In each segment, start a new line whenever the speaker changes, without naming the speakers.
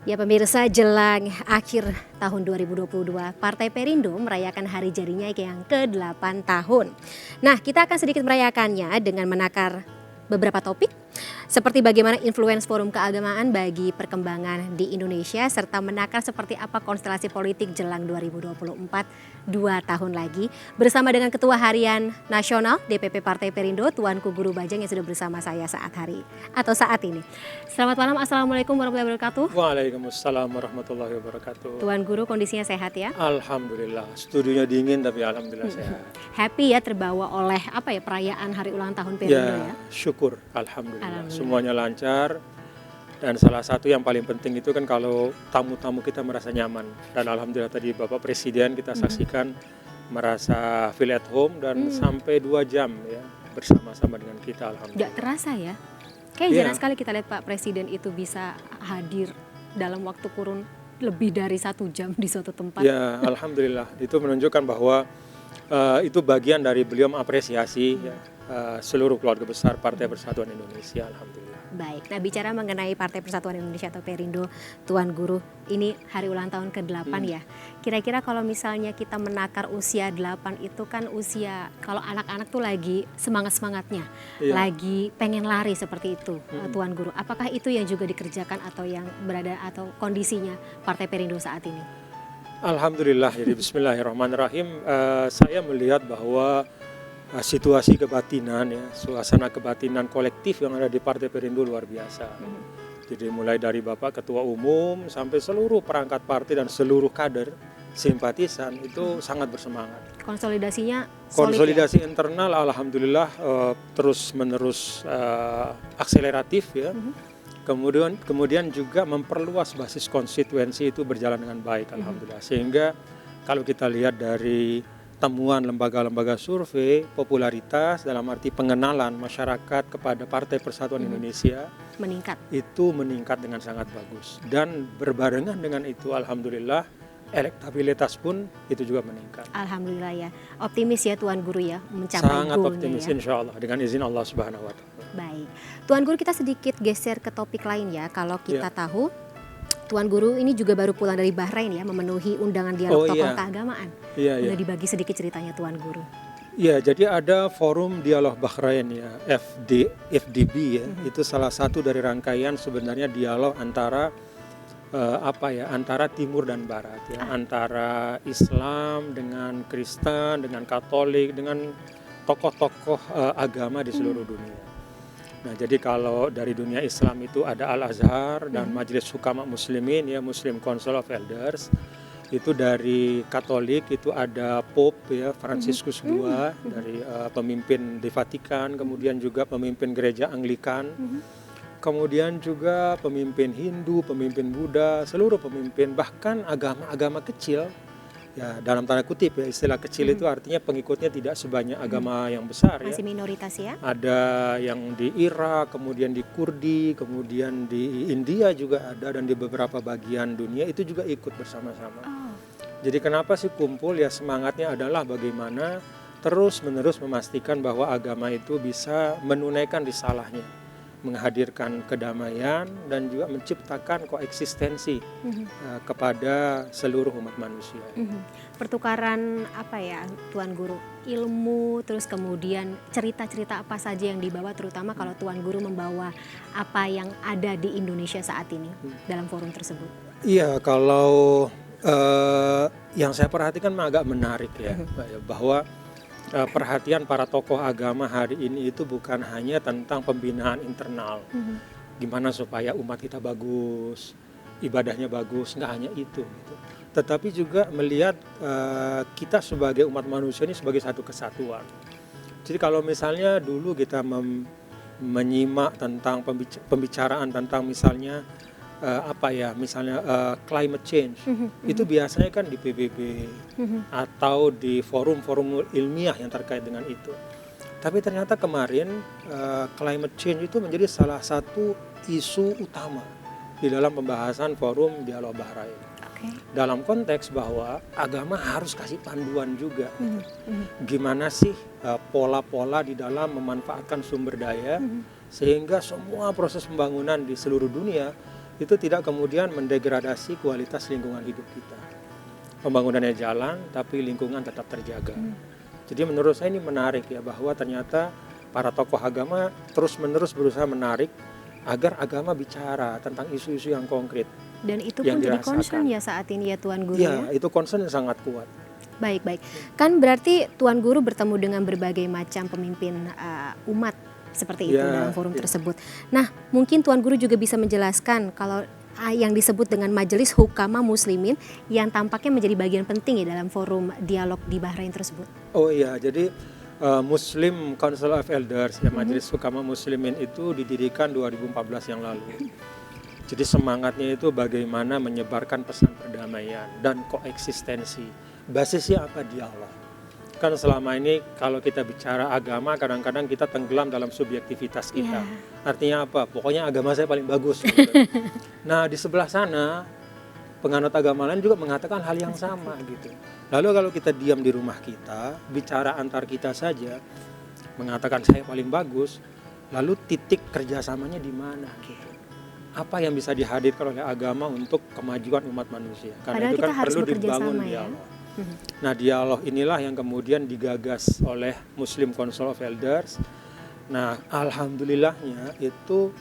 Ya pemirsa, jelang akhir tahun 2022, Partai Perindo merayakan hari jadinya yang ke-8 tahun. Nah, kita akan sedikit merayakannya dengan menakar beberapa topik seperti bagaimana influence forum keagamaan bagi perkembangan di Indonesia serta menakar seperti apa konstelasi politik jelang 2024 2 tahun lagi bersama dengan Ketua Harian Nasional DPP Partai Perindo Tuanku Guru Bajang yang sudah bersama saya saat ini. Selamat malam, Assalamualaikum warahmatullahi wabarakatuh.
Waalaikumsalam warahmatullahi wabarakatuh.
Tuan Guru kondisinya sehat ya?
Alhamdulillah, studionya dingin tapi alhamdulillah sehat.
Happy ya terbawa oleh perayaan hari ulang tahun Perindo ya?
Syukur, alhamdulillah. Semuanya lancar. Dan salah satu yang paling penting itu kan kalau tamu-tamu kita merasa nyaman. Dan alhamdulillah tadi Bapak Presiden kita saksikan merasa feel at home dan sampai 2 jam ya bersama-sama dengan kita, alhamdulillah.
Gak terasa ya? Kayak jarang sekali kita lihat Pak Presiden itu bisa hadir dalam waktu kurun lebih dari 1 jam di suatu tempat.
Ya, alhamdulillah. Itu menunjukkan bahwa itu bagian dari beliau mengapresiasi seluruh keluarga besar Partai Persatuan Indonesia, alhamdulillah.
Baik, nah bicara mengenai Partai Persatuan Indonesia atau Perindo, Tuan Guru, ini hari ulang tahun ke-8 ya. Kira-kira kalau misalnya kita menakar usia 8 itu kan usia kalau anak-anak tuh lagi semangat-semangatnya, lagi pengen lari seperti itu, Tuan Guru. Apakah itu yang juga dikerjakan atau yang berada atau kondisinya Partai Perindo saat ini?
Alhamdulillah, jadi bismillahirrahmanirrahim. Saya melihat bahwa situasi kebatinan ya, suasana kebatinan kolektif yang ada di Partai Perindo luar biasa. Jadi mulai dari Bapak Ketua Umum sampai seluruh perangkat partai dan seluruh kader simpatisan itu sangat bersemangat.
Konsolidasinya solid
Konsolidasi
ya?
Internal alhamdulillah terus menerus akseleratif ya. Kemudian juga memperluas basis konstituensi itu berjalan dengan baik alhamdulillah. Sehingga kalau kita lihat dari temuan lembaga-lembaga survei, popularitas dalam arti pengenalan masyarakat kepada Partai Persatuan Indonesia itu meningkat dengan sangat bagus. Dan berbarengan dengan itu alhamdulillah elektabilitas pun itu juga meningkat.
Alhamdulillah ya. Optimis ya Tuan Guru ya mencapai
sangat
goalnya
optimis
ya.
Insya Allah dengan izin Allah Subhanahu Wa Taala.
Baik, Tuan Guru kita sedikit geser ke topik lain ya. Kalau kita tahu Tuan Guru ini juga baru pulang dari Bahrain ya, memenuhi undangan dialog tokoh keagamaan. Boleh dibagi sedikit ceritanya Tuan Guru?
Iya, jadi ada forum dialog Bahrain ya, FDB ya. Itu salah satu dari rangkaian sebenarnya dialog antara antara timur dan barat ya, antara Islam dengan Kristen, dengan Katolik, dengan tokoh-tokoh agama di seluruh dunia. Nah, jadi kalau dari dunia Islam itu ada Al-Azhar dan Majelis Hukama Muslimin ya, Muslim Council of Elders. Itu dari Katolik itu ada Pope ya, Fransiskus II dari pemimpin di Vatikan, kemudian juga pemimpin gereja Anglikan. Kemudian juga pemimpin Hindu, pemimpin Buddha, seluruh pemimpin bahkan agama-agama kecil. Ya, dalam tanda kutip ya, istilah kecil itu artinya pengikutnya tidak sebanyak agama yang besar ya.
Masih minoritas ya.
Ada yang di Irak, kemudian di Kurdi, kemudian di India juga ada dan di beberapa bagian dunia itu juga ikut bersama-sama. Jadi kenapa sih kumpul ya, semangatnya adalah bagaimana terus-menerus memastikan bahwa agama itu bisa menunaikan risalahnya, menghadirkan kedamaian dan juga menciptakan koeksistensi kepada seluruh umat manusia.
Pertukaran Tuan Guru? Ilmu, terus kemudian cerita-cerita apa saja yang dibawa, terutama kalau Tuan Guru membawa apa yang ada di Indonesia saat ini dalam forum tersebut? Iya,
kalau yang saya perhatikan agak menarik ya, bahwa perhatian para tokoh agama hari ini itu bukan hanya tentang pembinaan internal, gimana supaya umat kita bagus, ibadahnya bagus, nggak hanya itu gitu. Tetapi juga melihat kita sebagai umat manusia ini sebagai satu kesatuan. Jadi kalau misalnya dulu kita menyimak tentang pembicaraan tentang misalnya climate change, itu biasanya kan di PBB atau di forum-forum ilmiah yang terkait dengan itu. Tapi ternyata kemarin climate change itu menjadi salah satu isu utama di dalam pembahasan forum dialog Bahrain. Dalam konteks bahwa agama harus kasih panduan juga. Gimana sih pola-pola di dalam memanfaatkan sumber daya sehingga semua proses pembangunan di seluruh dunia itu tidak kemudian mendegradasi kualitas lingkungan hidup kita. Pembangunannya jalan, tapi lingkungan tetap terjaga. Jadi menurut saya ini menarik ya, bahwa ternyata para tokoh agama terus-menerus berusaha menarik agar agama bicara tentang isu-isu yang konkret.
Dan itu
yang
pun jadi
dirasakan.
concern ya saat ini ya Tuan Guru
Iya,
ya.
itu concern yang sangat kuat.
Baik. Kan berarti Tuan Guru bertemu dengan berbagai macam pemimpin umat seperti itu
Ya,
dalam forum
ya.
tersebut. Nah, mungkin Tuan Guru juga bisa menjelaskan kalau yang disebut dengan Majelis Hukama Muslimin yang tampaknya menjadi bagian penting ya dalam forum dialog di Bahrain tersebut.
Oh iya, jadi Muslim Council of Elders, ya Majelis Hukama Muslimin itu didirikan 2014 yang lalu. Jadi semangatnya itu bagaimana menyebarkan pesan perdamaian dan koeksistensi. Basisnya apa? Dialog. Kan selama ini kalau kita bicara agama, kadang-kadang kita tenggelam dalam subjektivitas kita. Artinya apa? Pokoknya agama saya paling bagus. Gitu. Nah di sebelah sana penganut agama lain juga mengatakan hal yang sama gitu. Lalu kalau kita diam di rumah kita, bicara antar kita saja, mengatakan saya paling bagus, lalu titik kerjasamanya di mana gitu. Apa yang bisa dihadirkan oleh agama untuk kemajuan umat manusia? Karena
Padahal
itu
kita
kan
harus
perlu
bekerja
dibangun
sama, ya.
dialog. Nah dialog inilah yang kemudian digagas oleh Muslim Council of Elders. Nah alhamdulillahnya itu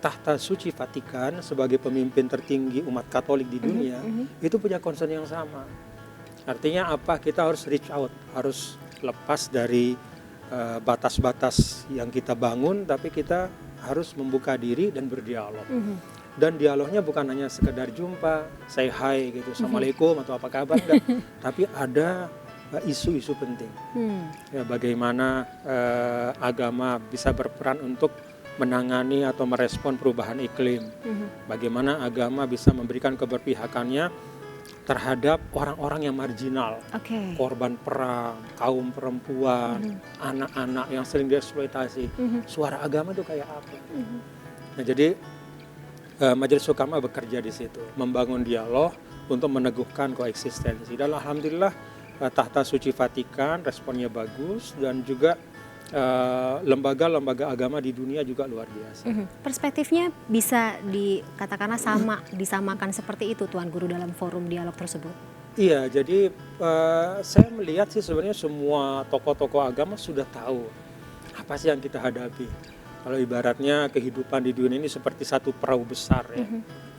tahta suci Vatikan sebagai pemimpin tertinggi umat Katolik di dunia itu punya concern yang sama. Artinya apa? Kita harus reach out, harus lepas dari batas-batas yang kita bangun, tapi kita harus membuka diri dan berdialog. Dan dialognya bukan hanya sekedar jumpa, say hi gitu, assalamualaikum atau apa kabar, enggak. Tapi ada isu-isu penting. Ya, bagaimana agama bisa berperan untuk menangani atau merespon perubahan iklim. Bagaimana agama bisa memberikan keberpihakannya terhadap orang-orang yang marginal, korban perang, kaum perempuan, anak-anak yang sering dieksploitasi. Suara agama itu kayak apa? Nah, jadi Majelis Hukama bekerja di situ, membangun dialog untuk meneguhkan koeksistensi. Dan alhamdulillah tahta suci Vatikan responnya bagus, dan juga lembaga-lembaga agama di dunia juga luar biasa.
Perspektifnya bisa dikatakanlah disamakan seperti itu Tuan Guru dalam forum dialog tersebut.
Iya, jadi saya melihat sih sebenarnya semua tokoh-tokoh agama sudah tahu apa sih yang kita hadapi. Kalau ibaratnya kehidupan di dunia ini seperti satu perahu besar ya,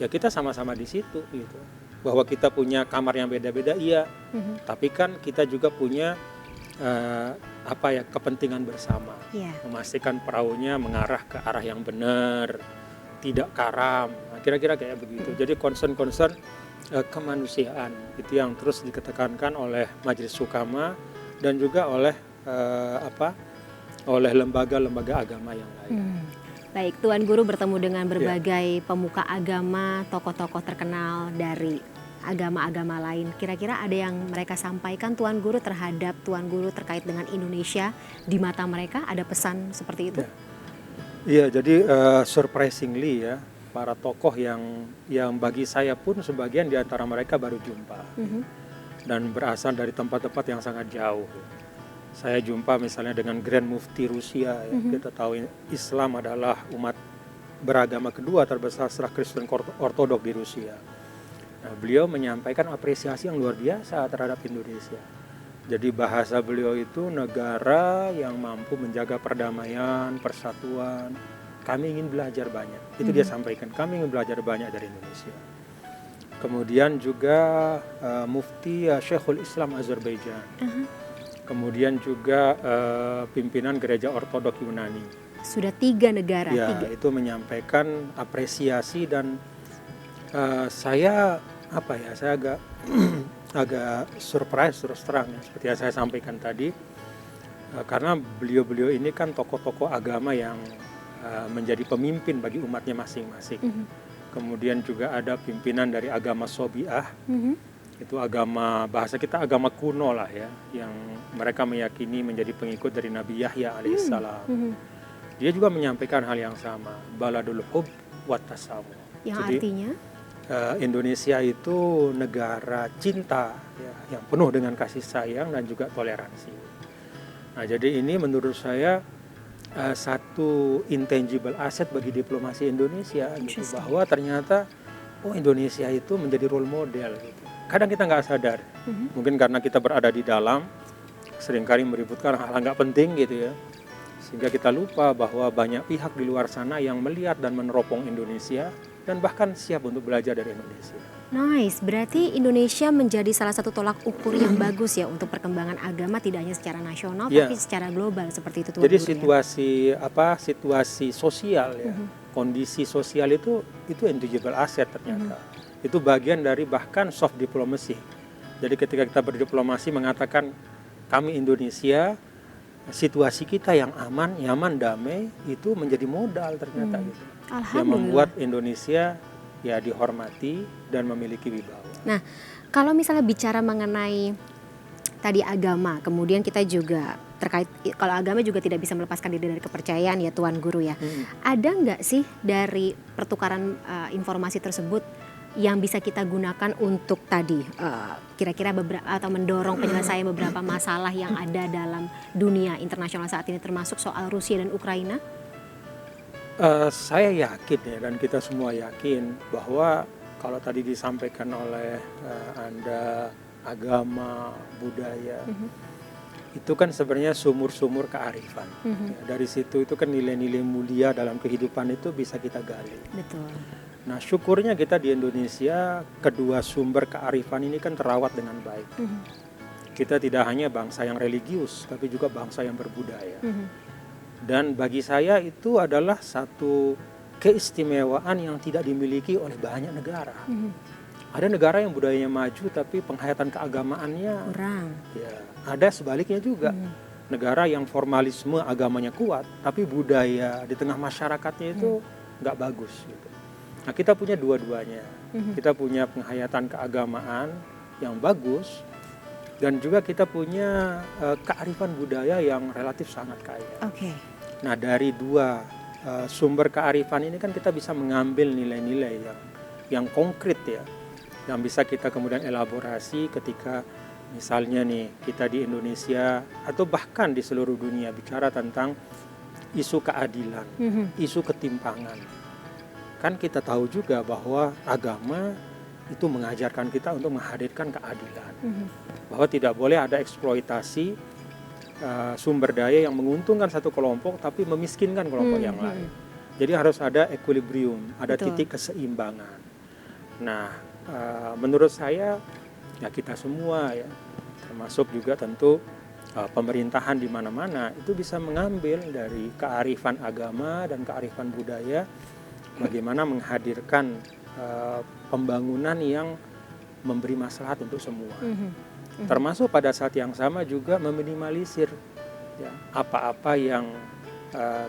ya kita sama-sama di situ gitu. Bahwa kita punya kamar yang beda-beda, iya, tapi kan kita juga punya kepentingan bersama, memastikan perahunya mengarah ke arah yang benar, tidak karam. Nah, kira-kira kayak begitu. Jadi concern kemanusiaan itu yang terus diketekankan oleh Majelis Hukama dan juga oleh oleh lembaga-lembaga agama yang lain.
Baik, Tuan Guru bertemu dengan berbagai pemuka agama, tokoh-tokoh terkenal dari agama-agama lain. Kira-kira ada yang mereka sampaikan Tuan Guru terhadap Tuan Guru terkait dengan Indonesia di mata mereka? Ada pesan seperti itu?
Iya, jadi surprisingly ya, para tokoh yang bagi saya pun sebagian di antara mereka baru jumpa dan berasal dari tempat-tempat yang sangat jauh. Saya jumpa misalnya dengan Grand Mufti Rusia, ya. Kita tahu Islam adalah umat beragama kedua terbesar setelah Kristen Ortodok di Rusia. Nah, beliau menyampaikan apresiasi yang luar biasa terhadap Indonesia. Jadi bahasa beliau itu negara yang mampu menjaga perdamaian, persatuan. Kami ingin belajar banyak. Itu dia sampaikan, kami ingin belajar banyak dari Indonesia. Kemudian juga Mufti Syekhul Islam Azerbaijan. Kemudian juga pimpinan Gereja Ortodok Yunani.
Sudah 3 negara.
Ya, itu menyampaikan apresiasi dan saya agak agak surprise terus terang ya, seperti yang saya sampaikan tadi, karena beliau-beliau ini kan tokoh-tokoh agama yang menjadi pemimpin bagi umatnya masing-masing. Kemudian juga ada pimpinan dari agama Sobiah, itu agama, bahasa kita agama kuno lah ya, yang mereka meyakini menjadi pengikut dari Nabi Yahya alaihissalam. Dia juga menyampaikan hal yang sama, baladul hub wat tasawu.
Yang
jadi,
artinya
Indonesia itu negara cinta ya, yang penuh dengan kasih sayang dan juga toleransi. Nah, jadi ini menurut saya satu intangible asset bagi diplomasi Indonesia gitu,
Interesting.
bahwa ternyata Indonesia itu menjadi role model gitu. Kadang kita nggak sadar, mungkin karena kita berada di dalam, seringkali meributkan hal-hal nggak penting gitu ya, sehingga kita lupa bahwa banyak pihak di luar sana yang melihat dan meneropong Indonesia dan bahkan siap untuk belajar dari Indonesia.
Nice, berarti Indonesia menjadi salah satu tolak ukur yang bagus ya untuk perkembangan agama tidak hanya secara nasional
Ya.
tapi secara global seperti itu Tuan
Jadi
Guru, ya.
situasi sosial ya, kondisi sosial itu intangible asset ternyata. Itu bagian dari bahkan soft diplomacy. Jadi ketika kita berdiplomasi mengatakan kami Indonesia, situasi kita yang aman, nyaman, damai itu menjadi modal ternyata gitu. Yang
Alhamdulillah.
membuat Indonesia ya dihormati dan memiliki wibawa.
Nah, kalau misalnya bicara mengenai tadi agama, kemudian kita juga terkait kalau agama juga tidak bisa melepaskan diri dari kepercayaan ya Tuan Guru ya. Ada nggak sih dari pertukaran informasi tersebut yang bisa kita gunakan untuk tadi kira-kira beberapa atau mendorong penyelesaian beberapa masalah yang ada dalam dunia internasional saat ini termasuk soal Rusia dan Ukraina?
Saya yakin ya, dan kita semua yakin bahwa kalau tadi disampaikan oleh Anda agama, budaya, itu kan sebenarnya sumur-sumur kearifan. Ya, dari situ itu kan nilai-nilai mulia dalam kehidupan itu bisa kita gali.
Betul.
Nah, syukurnya kita di Indonesia kedua sumber kearifan ini kan terawat dengan baik. Kita tidak hanya bangsa yang religius, tapi juga bangsa yang berbudaya. Dan bagi saya itu adalah satu keistimewaan yang tidak dimiliki oleh banyak negara. Ada negara yang budayanya maju tapi penghayatan keagamaannya
Kurang.
ya, ada sebaliknya juga. Negara yang formalisme agamanya kuat tapi budaya di tengah masyarakatnya itu nggak bagus gitu. Nah, kita punya dua-duanya. Kita punya penghayatan keagamaan yang bagus dan juga kita punya kearifan budaya yang relatif sangat kaya.
Oke.
Nah, dari dua sumber kearifan ini kan kita bisa mengambil nilai-nilai yang konkret ya, yang bisa kita kemudian elaborasi ketika misalnya nih kita di Indonesia atau bahkan di seluruh dunia bicara tentang isu keadilan, isu ketimpangan. Kan kita tahu juga bahwa agama itu mengajarkan kita untuk menghadirkan keadilan, bahwa tidak boleh ada eksploitasi sumber daya yang menguntungkan satu kelompok tapi memiskinkan kelompok yang lain. Jadi harus ada equilibrium, ada
Betul.
titik keseimbangan. Nah, menurut saya ya kita semua ya, termasuk juga tentu pemerintahan di mana-mana itu bisa mengambil dari kearifan agama dan kearifan budaya bagaimana menghadirkan pembangunan yang memberi maslahat untuk semua. Termasuk pada saat yang sama juga meminimalisir ya, apa-apa yang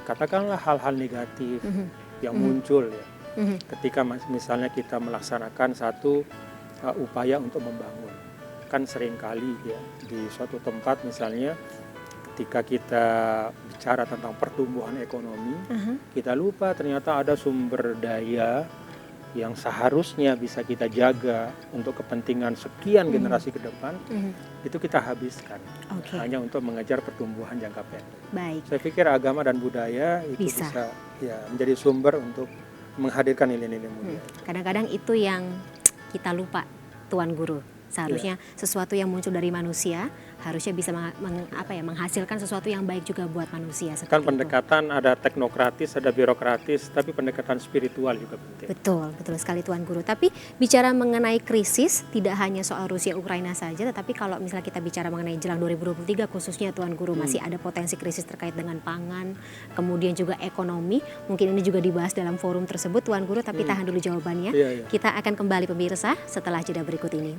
katakanlah hal-hal negatif yang muncul ya. Ketika misalnya kita melaksanakan satu upaya untuk membangun, kan seringkali ya di suatu tempat misalnya ketika kita bicara tentang pertumbuhan ekonomi, kita lupa ternyata ada sumber daya yang seharusnya bisa kita jaga untuk kepentingan sekian generasi ke depan, itu kita habiskan hanya untuk mengejar pertumbuhan jangka pendek.
Baik.
Saya pikir agama dan budaya itu bisa ya menjadi sumber untuk menghadirkan nilai-nilai mulia.
Kadang-kadang itu yang kita lupa, Tuan Guru. Seharusnya sesuatu yang muncul dari manusia harusnya bisa menghasilkan sesuatu yang baik juga buat manusia.
Kan pendekatan ada teknokratis, ada birokratis, tapi pendekatan spiritual juga penting.
Betul, betul sekali Tuan Guru. Tapi bicara mengenai krisis tidak hanya soal Rusia Ukraina saja, tetapi kalau misalnya kita bicara mengenai jelang 2023 khususnya Tuan Guru masih ada potensi krisis terkait dengan pangan, kemudian juga ekonomi. Mungkin ini juga dibahas dalam forum tersebut Tuan Guru, tapi tahan dulu jawabannya.
Iya.
Kita akan kembali pemirsa setelah jeda berikut ini.